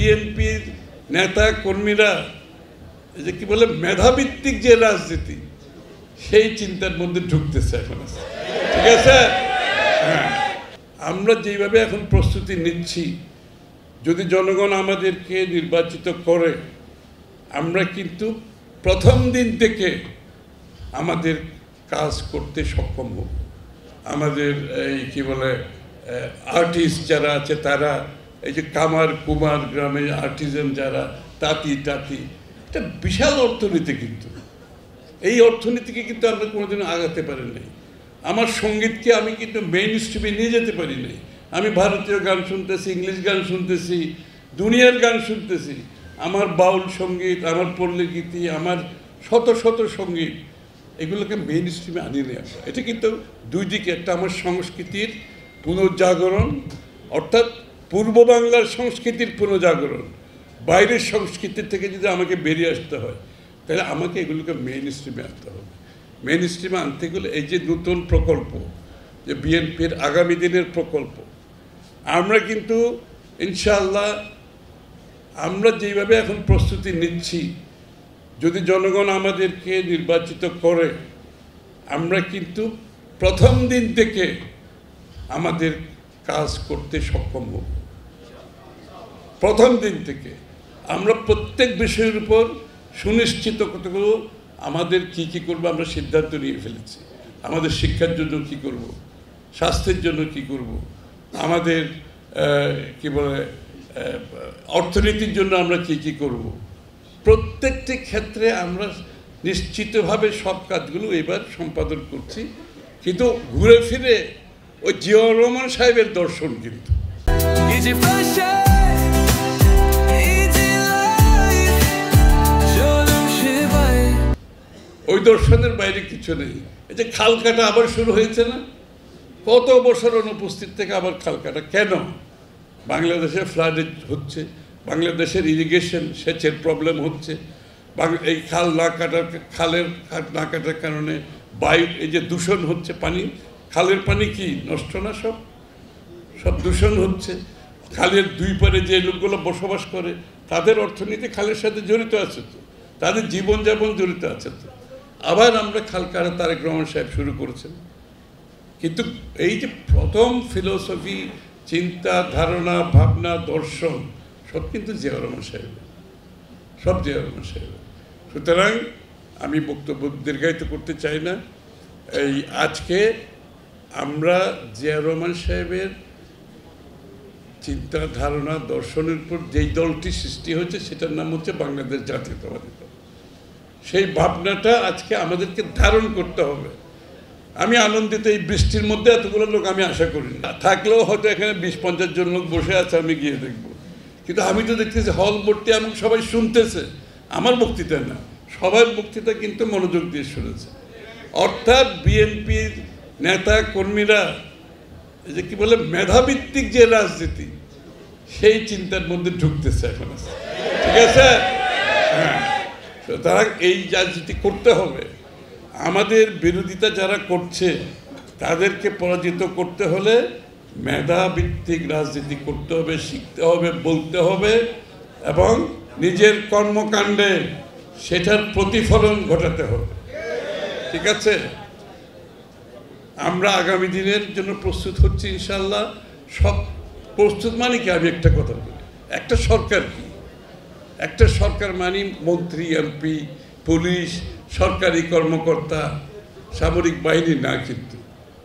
বিএনপির নেতা কর্মীরা যে কি বলে মেধাভিত্তিক যে রাজনীতি সেই চিন্তার মধ্যে ঢুকতেছে এখন। ঠিক আছে, আমরা যেভাবে এখন প্রস্তুতি নিচ্ছি, যদি জনগণ আমাদেরকে নির্বাচিত করে, আমরা কিন্তু প্রথম দিন থেকে আমাদের কাজ করতে সক্ষম হব। আমাদের এই কি বলে আর্টিস্ট যারা আছে তারা, এই যে কামার কুমার গ্রামে আর্টিজান যারা, তাঁতি এটা বিশাল অর্থনীতি, কিন্তু এই অর্থনীতিকে কিন্তু আমরা কোনোদিনও আগাতে পারি নাই। আমার সঙ্গীতকে আমি কিন্তু মেইন স্ট্রিমে নিয়ে যেতে পারি নাই। আমি ভারতীয় গান শুনতেছি, ইংলিশ গান শুনতেছি, দুনিয়ার গান শুনতেছি, আমার বাউল সঙ্গীত, আমার পল্লী গীতি, আমার শত শত সঙ্গীত, এগুলোকে মেইন স্ট্রিমে আনিয়ে নিয়ে আসা। এটা কিন্তু দুই দিকে, একটা আমার সংস্কৃতির পুনর্জাগরণ, অর্থাৎ পূর্ব বাংলার সংস্কৃতির পুনর্জাগরণ, বাইরের সংস্কৃতি থেকে যদি আমাকে বেরিয়ে আসতে হয় তাহলে আমাকে এগুলোকে মেইন স্ট্রিমে আনতে হবে। মেইন স্ট্রিমে আনতে গেলে এই যে নতুন প্রকল্প, যে বিএনপির আগামী দিনের প্রকল্প, আমরা কিন্তু ইনশাআল্লাহ আমরা যেভাবে এখন প্রস্তুতি নিচ্ছি, যদি জনগণ আমাদেরকে নির্বাচিত করে, আমরা কিন্তু প্রথম দিন থেকে আমাদের কাজ করতে সক্ষম হব। প্রথম দিন থেকে আমরা প্রত্যেক বিষয়ের উপর সুনিশ্চিত কতগুলো আমাদের কি করবো আমরা সিদ্ধান্ত নিয়ে ফেলেছি। আমাদের শিক্ষার জন্য কি করব, স্বাস্থ্যের জন্য কি করব, আমাদের কি বলে অর্থনীতির জন্য আমরা কি করব, প্রত্যেকটি ক্ষেত্রে আমরা নিশ্চিতভাবে সব কাজগুলো এবার সম্পাদন করছি। কিন্তু ঘুরে ফিরে ওই জিয়াউর রহমান সাহেবের দর্শন, কিন্তু ওই দর্শনের বাইরে কিছু নেই। এই যে খাল কাটা আবার শুরু হয়েছে না, কত বছর অনুপস্থিত থেকে আবার খাল কাটা কেন? বাংলাদেশে ফ্লাড হচ্ছে, বাংলাদেশের ইরিগেশন সেচের প্রবলেম হচ্ছে, এই খাল না কাটার, খালের না কাটার কারণে বায়ু, এই যে দূষণ হচ্ছে, পানি, খালের পানি কি নষ্ট না, সব দূষণ হচ্ছে। খালের দুই পারে যে লোকগুলো বসবাস করে তাদের অর্থনীতি খালের সাথে জড়িত আছে, তো তাদের জীবনযাপন জড়িত আছে। তো আবার আমরা খাল কাটা তারেক রহমান সাহেব শুরু করেছেন। কিন্তু এই যে প্রথম ফিলোসফি, চিন্তা, ধারণা, ভাবনা, দর্শন সব কিন্তু জিয়াউর রহমান সাহেবের, সব জিয়াউর রহমান সাহেবের। সুতরাং আমি বক্তব্য দীর্ঘায়িত করতে চাই না। এই আজকে আমরা জিয়াউর রহমান সাহেবের চিন্তা, ধারণা, দর্শনের উপর যেই দলটি সৃষ্টি হয়েছে সেটার নাম হচ্ছে বাংলাদেশ জাতীয়তাবাদী দল। সেই ভাবনাটা আজকে আমাদেরকে ধারণ করতে হবে। আমি আনন্দিত, এই বৃষ্টির মধ্যে এতগুলো লোক আমি আশা করি না, থাকলেও হয়তো এখানে 20-50 জন লোক বসে আছে, আমি গিয়ে দেখব। কিন্তু আমি তো দেখতেছি হল ভর্তি, এমন সবাই শুনতেছে, আমার বক্তৃতা না, সবার বক্তৃতা কিন্তু মনোযোগ দিয়ে শুনেছে। অর্থাৎ বিএনপির নেতা কর্মীরা যে কি বলে মেধাভিত্তিক যে রাজনীতি সেই চিন্তার মধ্যে ঢুকতেছে এখন। ঠিক আছে, সুতরাং এই রাজনীতি করতে হবে। আমাদের বিরোধিতা যারা করছে তাদেরকে পরাজিত করতে হলে মেধাভিত্তিক রাজনীতি করতে হবে, শিখতে হবে, বলতে হবে এবং নিজের কর্মকাণ্ডে সেটার প্রতিফলন ঘটাতে হবে। ঠিক আছে, আমরা আগামী দিনের জন্য প্রস্তুত হচ্ছি ইনশাআল্লাহ। সব প্রস্তুত মানে কি, আমি একটা কথা বলি, একটা সরকার কি, একটা সরকার মানে মন্ত্রী, এমপি, পুলিশ, সরকারি কর্মকর্তা, সামরিক বাহিনী না। কিন্তু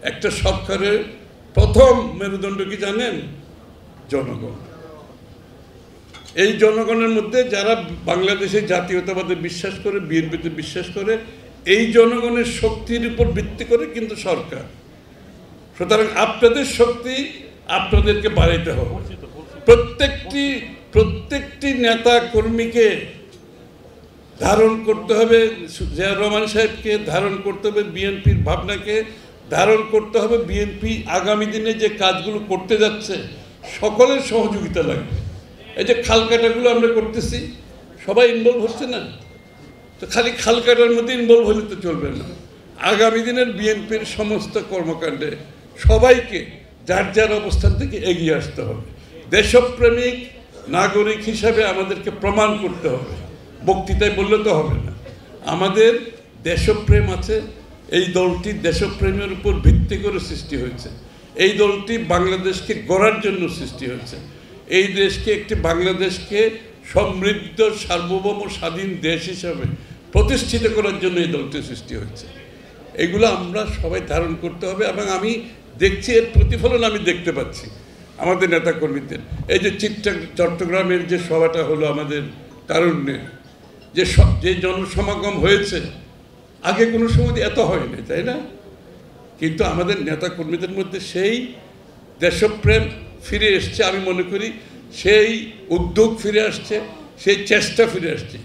একটা সরকারের প্রথম মেরুদণ্ড কি জানেন? জনগণ। এই জনগণের মধ্যে যারা বাংলাদেশের জাতীয়তাবাদে বিশ্বাস করে, বিএনপিতে বিশ্বাস করে, এই জনগণের শক্তির উপর ভিত্তি করে কিন্তু সরকার। সুতরাং আপনাদের শক্তি আপনাদেরকে বাড়াইতে হবে। প্রত্যেকটি নেতা কর্মীকে ধারণ করতে হবে, জিয়াউর রহমান সাহেবকে ধারণ করতে হবে, বিএনপির ভাবনাকে ধারণ করতে হবে। বিএনপি আগামী দিনে যে কাজগুলো করতে যাচ্ছে সকলের সহযোগিতা লাগবে। এই যে খাল কাটাগুলো আমরা করতেছি, সবাই ইনভলভ হচ্ছে না, তো খালি খাল কাটার মধ্যে ইনভলভ হলে তো চলবে না। আগামী দিনের বিএনপির সমস্ত কর্মকাণ্ডে সবাইকে যার যার অবস্থান থেকে এগিয়ে আসতে হবে। দেশপ্রেমিক নাগরিক হিসাবে আমাদেরকে প্রমাণ করতে হবে, বক্তৃতায় বললে তো হবে না। আমাদের দেশপ্রেম আছে, এই দলটি দেশপ্রেমের উপর ভিত্তি করে সৃষ্টি হয়েছে। এই দলটি বাংলাদেশকে গড়ার জন্য সৃষ্টি হয়েছে। এই দেশকে বাংলাদেশকে সমৃদ্ধ সার্বভৌম স্বাধীন দেশ হিসাবে প্রতিষ্ঠিত করার জন্য এই দলটি সৃষ্টি হয়েছে। এগুলো আমরা সবাই ধারণ করতে হবে, এবং আমি দেখছি এর প্রতিফলন আমি দেখতে পাচ্ছি আমাদের নেতাকর্মীদের। এই যে চট্টগ্রামের যে সভাটা হলো আমাদের তারুণ্যে, যে জনসমাগম হয়েছে, আগে কোনো সময় এত হয়নি, তাই না? কিন্তু আমাদের নেতাকর্মীদের মধ্যে সেই দেশপ্রেম ফিরে এসছে, আমি মনে করি সেই উদ্যোগ ফিরে আসছে, সেই চেষ্টা ফিরে আসছে।